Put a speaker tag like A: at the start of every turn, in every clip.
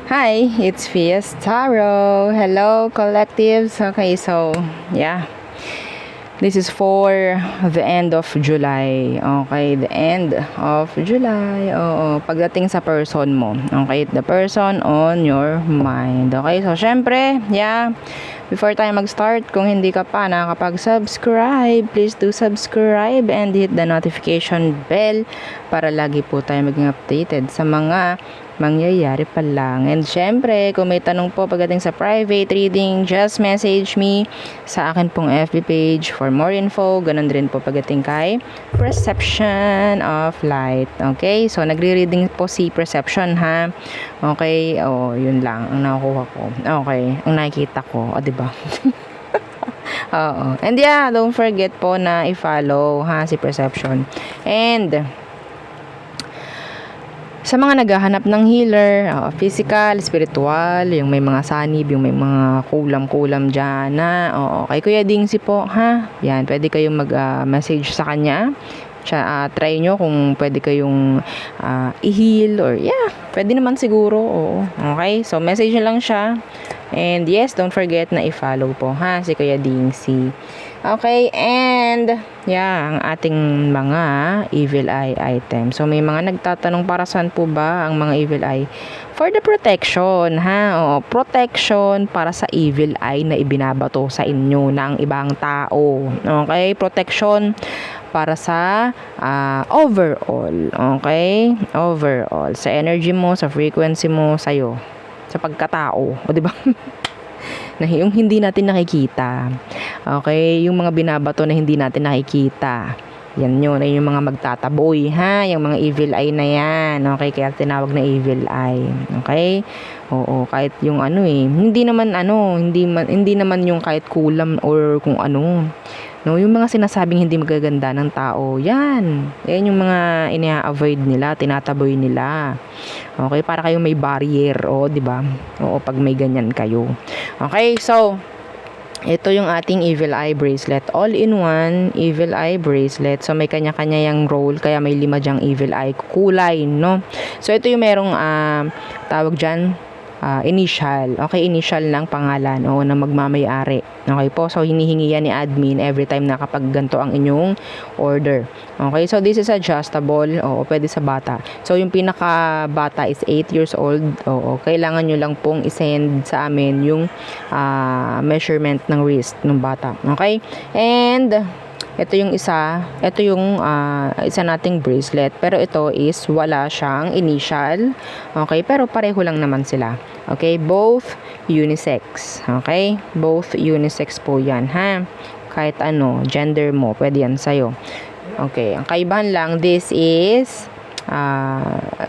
A: Hi, it's Fias Taro. Hello, collectives. Okay, so, yeah. This is for the end of July. Okay, the end of July. Oo, pagdating sa person mo. Okay, the person on your mind. Okay, so syempre, yeah. Before tayo mag-start, kung hindi ka pa nakakapag-subscribe, please do subscribe and hit the notification bell para lagi po tayo maging updated sa mga mangyayari pa lang. And syempre, kung may tanong po pagdating sa private reading, just message me sa akin pong FB page for more info. Ganon din po pagdating kay Perception of Light. Okay? So, nagre-reading po si Perception, ha? Okay? O, yun lang ang nakukuha ko. Okay. Ang nakikita ko. O, diba? Oo. And yeah, don't forget po na i-follow, ha, si Perception. And sa mga naghahanap ng healer, physical, spiritual, yung may mga sanib, yung may mga kulam-kulam dyan na, kay Kuya Dingsi po, ha? Yan, pwede kayong mag-message sa kanya. Try nyo kung pwede kayong i-heal or yeah, pwede naman siguro, oo. Okay, so message nyo lang siya. And yes, don't forget na i-follow po, ha, si Kuya Dingsi. Okay, and yeah, ang ating mga evil eye item. So may mga nagtatanong para saan po ba ang mga evil eye? For the protection, ha? Oo, protection para sa evil eye na ibinabato sa inyo ng ibang tao. Okay, protection para sa overall. Okay, overall sa energy mo, sa frequency mo, sa'yo, sa pagkatao, o di ba? Na yung hindi natin nakikita. Okay, yung mga binabato na hindi natin nakikita. Yan yun, ay yung mga magtataboy, ha? Yung mga evil eye na yan. Okay, kaya tinawag na evil eye. Okay? Oo, kahit yung hindi naman yung kahit kulam or kung ano. No, yung mga sinasabing hindi magaganda ng tao, yan. Yan yung mga ina-avoid nila, tinataboy nila. Okay, para kayong may barrier, di ba? Oo, pag may ganyan kayo. Okay, so ito yung ating evil eye bracelet. All-in-one evil eye bracelet. So, may kanya-kanya yung role. Kaya may 5 dyang evil eye kulay, no? So, ito yung merong tawag dyan, initial. Okay, initial ng pangalan na magmamayari. Okay po, so hinihingi yan ni admin every time na kapag ganito ang inyong order. Okay, so this is adjustable. Pwede sa bata. So yung pinaka bata is 8 years old. Kailangan nyo lang pong isend sa amin yung measurement ng wrist ng bata. Okay, and ito yung isa nating bracelet, pero ito is wala siyang initial. Okay, pero pareho lang naman sila. Okay, both unisex. Okay, both unisex po yan, ha? Kahit gender mo, pwede yan sa'yo. Okay, ang kaibahan lang, this is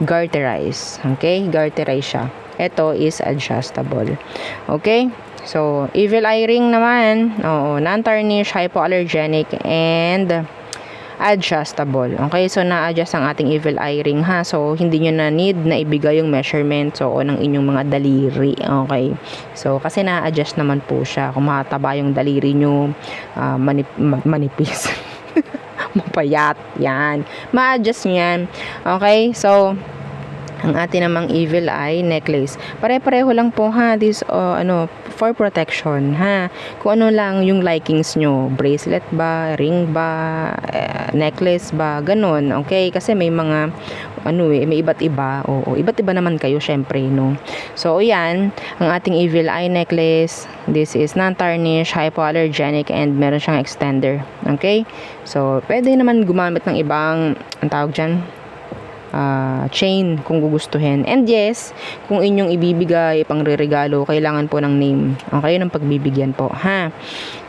A: garterized. Okay, garterized siya. Ito is adjustable. Okay, so evil eye ring naman, non-tarnish, hypoallergenic, and adjustable. Okay, so na-adjust ang ating evil eye ring, ha. So hindi nyo na need na ibigay yung measurement ng inyong mga daliri. Okay, so kasi na-adjust naman po siya. Kung mataba yung daliri nyo, manipis mapayat, yan, ma-adjust yan. Okay, so ang atin namang evil eye necklace, pare-pareho lang po, ha. This for protection, ha. Kung ano lang yung likings nyo, bracelet ba, ring ba, necklace ba, ganun. Okay, kasi may mga may iba't iba. Iba't iba naman kayo, syempre, no. So yan, ang ating evil eye necklace, this is non-tarnish, hypoallergenic, and meron siyang extender. Okay, so pwede naman gumamit ng ibang, ang tawag dyan, chain kung gugustuhin. And yes, kung inyong ibibigay pang regalo, kailangan po ng name. Okay, ng pagbibigyan po, ha.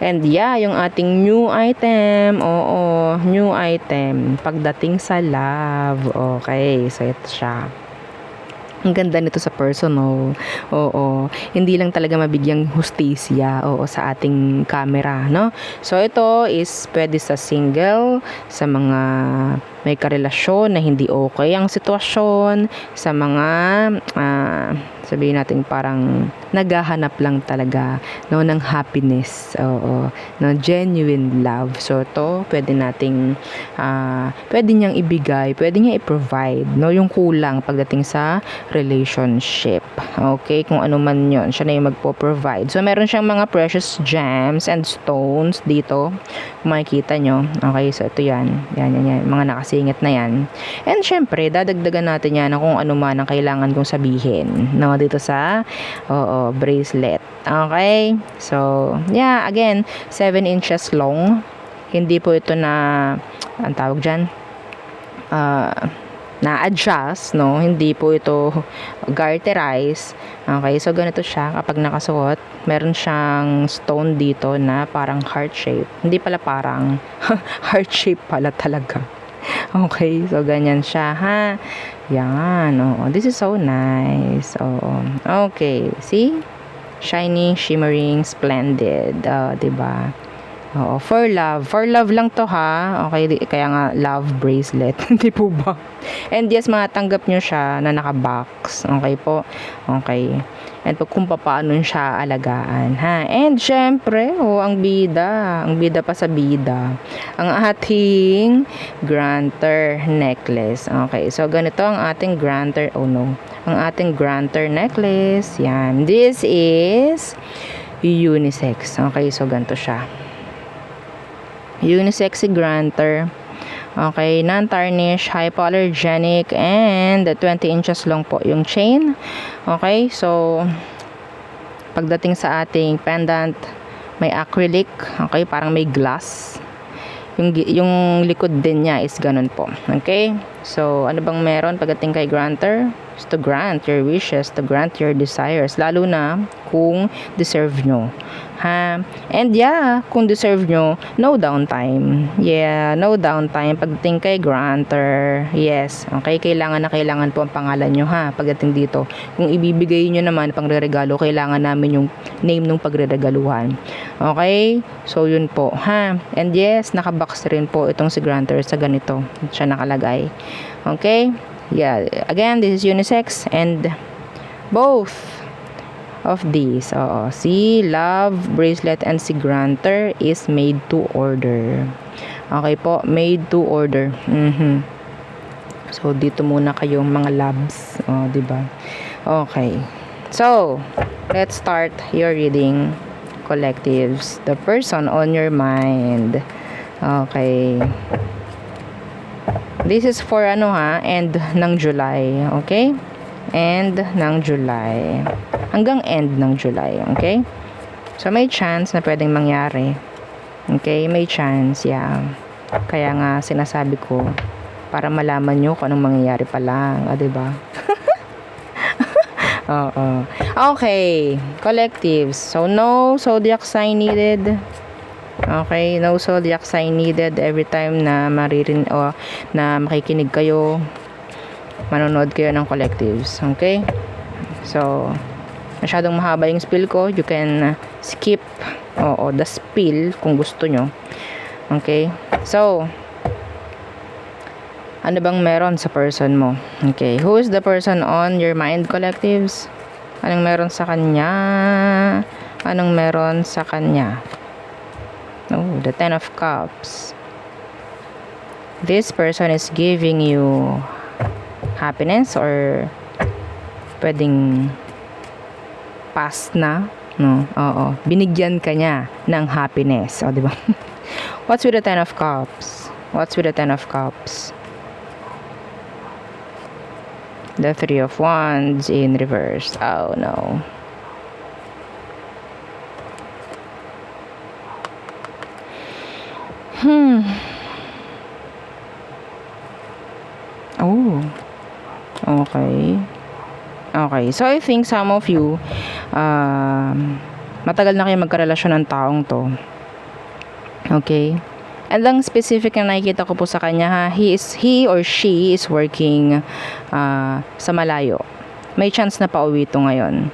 A: And yeah, yung ating new item, new item pagdating sa love. Okay, so ito siya. Ang ganda nito sa personal. Hindi lang talaga mabigyang hustisya sa ating camera, no? So ito is pwede sa single, sa mga may karelasyon na hindi okay ang sitwasyon, sa mga sabihin natin parang naghahanap lang talaga no ng happiness, oo, no genuine love. So to pwede nating pwede niyang ibigay, pwede niya i-provide no yung kulang pagdating sa relationship. Okay, kung ano man 'yon, siya na yung magpo-provide. So meron siyang mga precious gems and stones dito. Kung makikita nyo. Okay, so ito yan. Yan. Mga nakasingit na yan. And syempre, dadagdagan natin yan ng kung ano man ang kailangan kong sabihin. No, dito sa bracelet. Okay? So, yeah, again, 7 inches long. Hindi po ito na, ang tawag dyan, na-adjust, no? Hindi po ito garterize. Okay, so ganito siya kapag nakasuot. Meron siyang stone dito na parang heart shape. Hindi pala parang, heart shape pala talaga. Okay, so ganyan siya, ha? Yan, oh. This is so nice. Oh, okay, see? Shiny, shimmering, splendid. Diba? Oo, for love. For love lang to, ha? Okay, kaya nga love bracelet. Hindi po ba? And yes, matanggap nyo siya na naka-box. Okay po? Okay. And kung paano siya alagaan, ha? And syempre, ang bida. Ang bida pa sa bida. Ang ating granter necklace. Okay, so ganito ang ating granter. Oh no. Ang ating granter necklace. Yan. This is unisex. Okay, so ganito siya. Unisex granter. Okay, non-tarnish, hypoallergenic, and 20 inches long po yung chain. Okay, so pagdating sa ating pendant, may acrylic. Okay, parang may glass. Yung likod din niya is ganun po. Okay, so ano bang meron pagdating kay granter? Is to grant your wishes, to grant your desires, lalo na kung deserve nyo. Ha? And yeah, kung deserve nyo, no downtime. Yeah, no downtime pagdating kay granter. Yes, okay, kailangan na kailangan po ang pangalan nyo, ha, pagdating dito. Kung ibibigay nyo naman pangreregalo, kailangan namin yung name ng pagreregaluhan. Okay, so yun po, ha. And yes, nakabox rin po itong si granter sa ganito siya nakalagay. Okay, yeah, again, this is unisex, and both of these, si love bracelet and si granter is made to order. Okay po, made to order. So dito muna kayong mga loves, diba? Okay, so let's start your reading, collectives. The person on your mind. Okay, this is for end ng July. Okay, end ng July hanggang end ng July. Okay, so may chance na pwedeng mangyari. Okay, may chance, yeah. Kaya nga sinasabi ko para malaman nyo kung anong mangyayari pa lang, diba? Oo. Okay, collectives. So no zodiac sign needed. Okay, no zodiac sign needed every time na na makikinig kayo, manonood kayo ng collectives. Okay, so masyadong mahaba yung spill ko, you can skip the spill kung gusto nyo. Okay, so ano bang meron sa person mo? Okay, who is the person on your mind, collectives? Anong meron sa kanya? Anong meron sa kanya? Oh, the 10 of Cups. This person is giving you happiness, or pwedeng past na, no? Oo, binigyan ka niya ng happiness, di ba? What's with the 10 of Cups? What's with the 10 of Cups? The 3 of Wands in reverse. Oh no. Oh. Okay. Okay. So I think some of you matagal na kayo magkarelasyon ng taong to. Okay. And ang specific na nakikita ko po sa kanya, ha, he or she is working sa malayo. May chance na pauwi ito ngayon.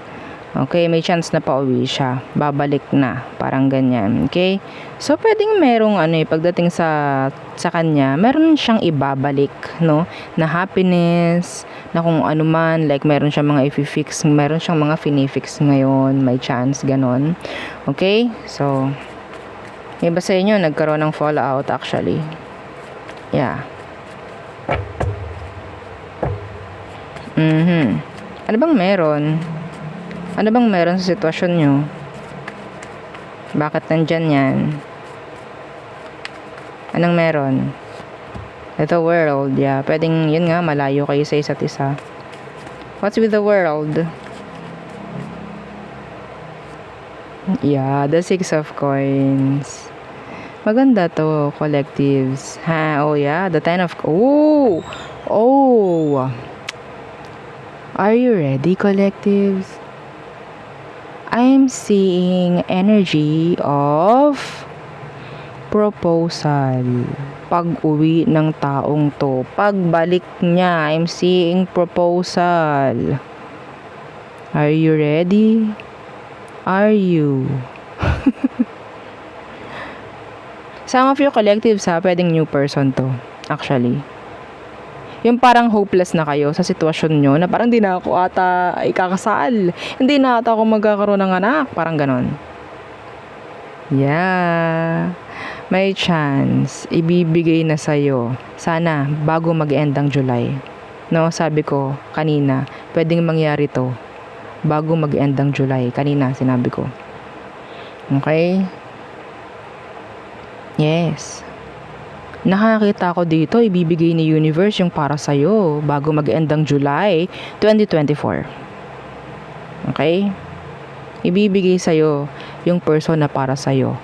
A: Okay, may chance na pauwi siya. Babalik na. Parang ganyan. Okay? So, pwedeng merong pagdating sa kanya, meron siyang ibabalik, no? Na happiness, na kung ano man, like meron siyang mga i-fix, meron siyang mga finifix ngayon, may chance, ganon. Okay? So, iba sa inyo, nagkaroon ng fallout actually. Yeah. Ano bang meron? Ano bang meron sa sitwasyon nyo? Bakit nandyan yan? Anong meron? The world, yeah. Pwedeng, yun nga, malayo kayo sa isa't isa. What's with the world? Yeah, the 6 of coins. Maganda to, collectives. Ha, oh yeah, the 10 of... Oh! Oh! Are you ready, collectives? I'm seeing energy of proposal. Pag-uwi ng taong to. Pagbalik niya, I'm seeing proposal. Are you ready? Are you? Some of your collectives pwedeng new person to. Actually. Yung parang hopeless na kayo sa sitwasyon nyo na parang di na ako ata ikakasal. Hindi na ata ako magkakaroon ng anak. Parang ganon. Yeah. May chance. Ibibigay na sa'yo. Sana bago mag-end ang July. No, sabi ko kanina, pwedeng mangyari to bago mag-end ang July. Kanina sinabi ko. Okay? Yes. Nakakita ko dito, ibibigay ni universe yung para sa'yo bago mag-end ang July 2024. Okay? Ibibigay sa'yo yung person na para sa'yo.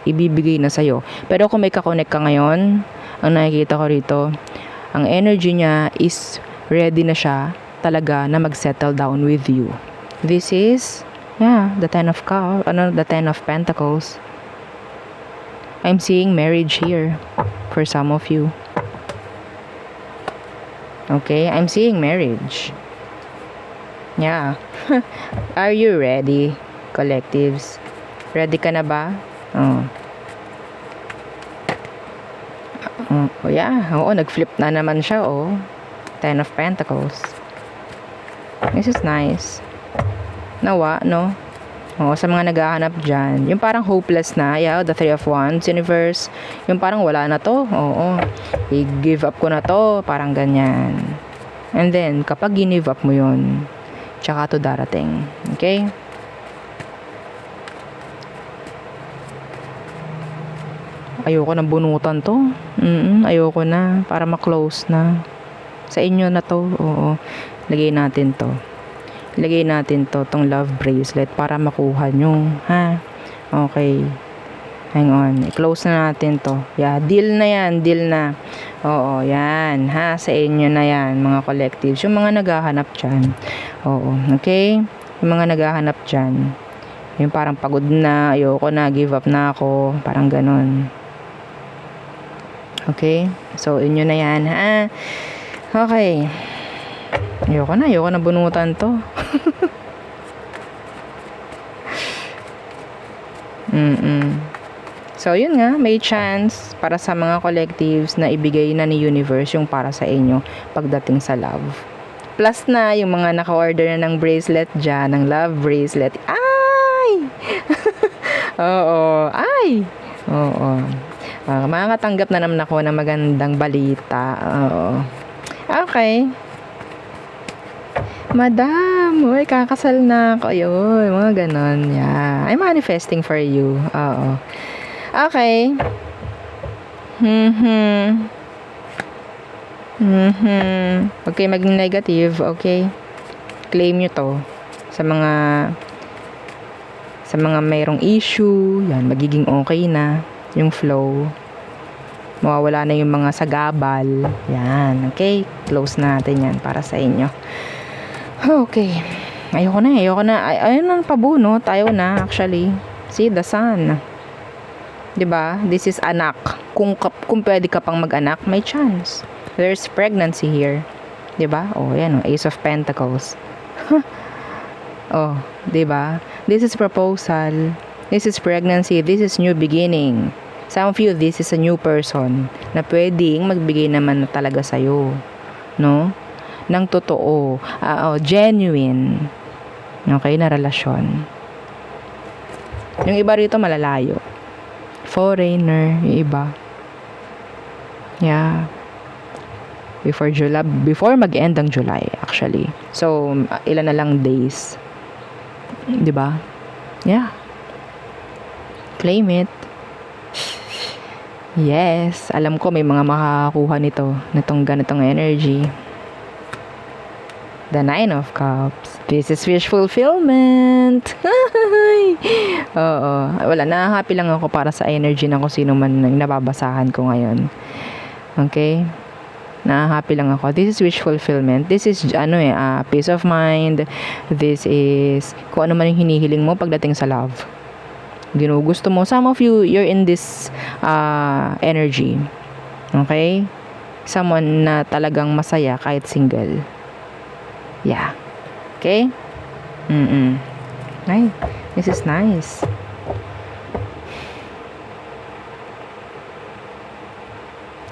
A: Ibibigay na sa'yo. Pero kung may kakonect ka ngayon, ang nakikita ko rito, ang energy niya is ready na siya talaga na mag-settle down with you. This is, the 10 of the 10 of Pentacles. I'm seeing marriage here. For some of you. Okay, I'm seeing marriage. Yeah. Are you ready, collectives? Ready ka na ba? Oh. Oh yeah. Oo, nag-flip na naman siya, oh. 10 of Pentacles. This is nice. Nawa, no? Oh, sa mga naghahanap dyan, yung parang hopeless na, the 3 of Wands, universe, yung parang wala na to, i-give up ko na to, parang ganyan. And then, kapag give up mo yun, tsaka to darating. Okay? Ayoko na bunutan to. Ayoko na, para ma-close na. Sa inyo na to, oo. Lagay natin to. Ilagay natin to, tong love bracelet para makuha nyo, ha? Okay. Hang on. I-close na natin to. Yeah, deal na yan. Deal na. Oo, yan. Ha? Sa inyo na yan, mga collectives. Yung mga naghahanap dyan. Oo, okay? Yung mga naghahanap dyan. Yung parang pagod na, ayoko na, give up na ako. Parang ganon. Okay? So, inyo na yan, ha? Okay. Ayoko na bunutan to. So, yun nga, may chance para sa mga collectives na ibigay na ni universe yung para sa inyo pagdating sa love. Plus na, yung mga naka-order na ng bracelet dyan, ng love bracelet. Ay! Oo. Ay! Oo. Makakatanggap na naman ako ng magandang balita. Oo. Okay. Madam, uy, kakasal na ako. Ayun, mga ganon. Yeah. I'm manifesting for you. Oo. Okay. Okay, maging negative. Okay. Claim nyo to. Sa mga mayroong issue. Yan, magiging okay na. Yung flow. Mawawala na yung mga sagabal. Yan. Okay. Close natin yan para sa inyo. Okay. Ayoko na. Ayun na pabunot. Ayaw na actually. See, the sun. 'Di ba? This is anak. Kung pwede ka pang mag-anak, may chance. There's pregnancy here. 'Di ba? Oh, yan, Ace of Pentacles. Oh, 'di ba? This is proposal. This is pregnancy. This is new beginning. Some of you, this is a new person na pwedeng magbigay naman na talaga sa'yo. No? Ng totoo. Genuine. Okay, na relasyon. Yung iba rito malalayo. Foreigner, yung iba. Yeah. Before mag-end ang July, actually. So, ilan na lang days. 'Di ba? Yeah. Claim it. Yes, alam ko may mga makakakuha nitong ganitong energy. The Nine of Cups. This is wish fulfillment. Oo. Wala, happy lang ako para sa energy ng kung sino man yung nababasahan ko ngayon. Okay? Happy lang ako. This is wish fulfillment. This is, peace of mind. This is, kung ano man yung hinihiling mo pagdating sa love. Ginugusto mo. Some of you, you're in this energy. Okay? Someone na talagang masaya kahit single. Yeah. Okay? Ay, this is nice.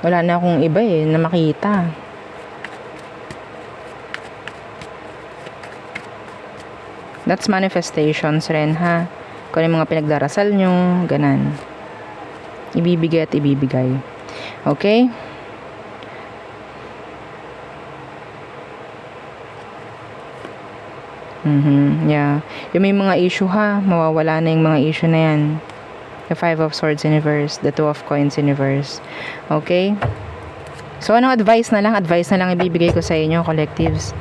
A: Wala na akong iba na makita. That's manifestations rin, ha? Kung yung mga pinagdarasal nyo, ganan. Ibibigay at ibibigay. Okay? Yeah. Yung may mga issue, ha? Mawawala na yung mga issue na yan. The Five of Swords in reverse. The Two of Coins in reverse. Okay? So, anong advice na lang? Advice na lang ibibigay ko sa inyo, collectives.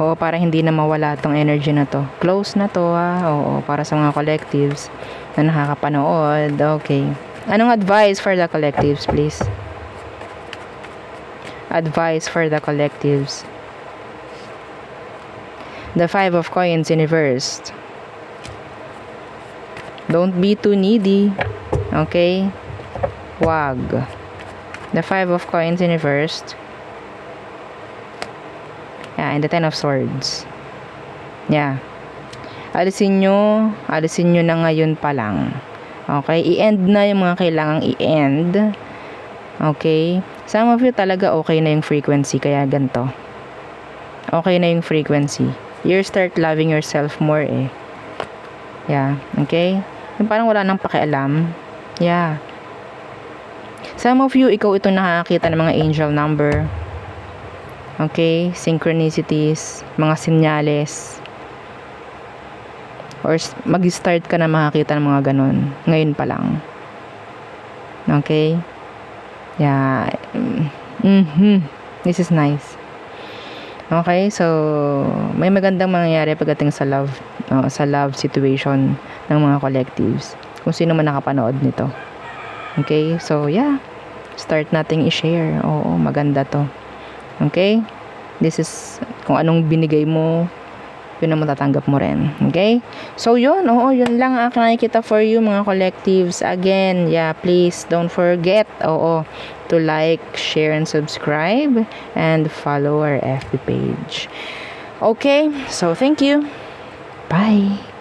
A: Oo, para hindi na mawala tong energy na to. Close na to, ha? Oo, para sa mga collectives na nakakapanood. Okay. Anong advice for the collectives, please? Advice for the collectives. The Five of Coins in reverse. Don't be too needy. Okay? Wag. The Five of Coins in reverse. Yeah, and the Ten of Swords. Yeah. Alisin nyo na ngayon pa lang. Okay? I-end na yung mga kailangang i-end. Okay? Some of you talaga okay na yung frequency, kaya ganito. Okay na yung frequency. You start loving yourself more Yeah. Okay? Yung parang wala nang pakialam. Yeah. Some of you, ikaw itong nakakita ng mga angel number. Okay? Synchronicities, mga sinyales. Or mag-start ka na makakita ng mga ganun. Ngayon pa lang. Okay? Yeah. This is nice. Okay? So, may magandang mangyayari pagdating sa love situation ng mga collectives. Kung sino man nakapanood nito. Okay? So, yeah. Start nating i-share. Oo, maganda to. Okay? This is, kung anong binigay mo, yun ang matatanggap mo rin. Okay? So, yun. Oo, yun lang ang nakikita for you, mga collectives. Again, yeah, please don't forget, to like, share, and subscribe, and follow our FB page. Okay? So, thank you. Bye.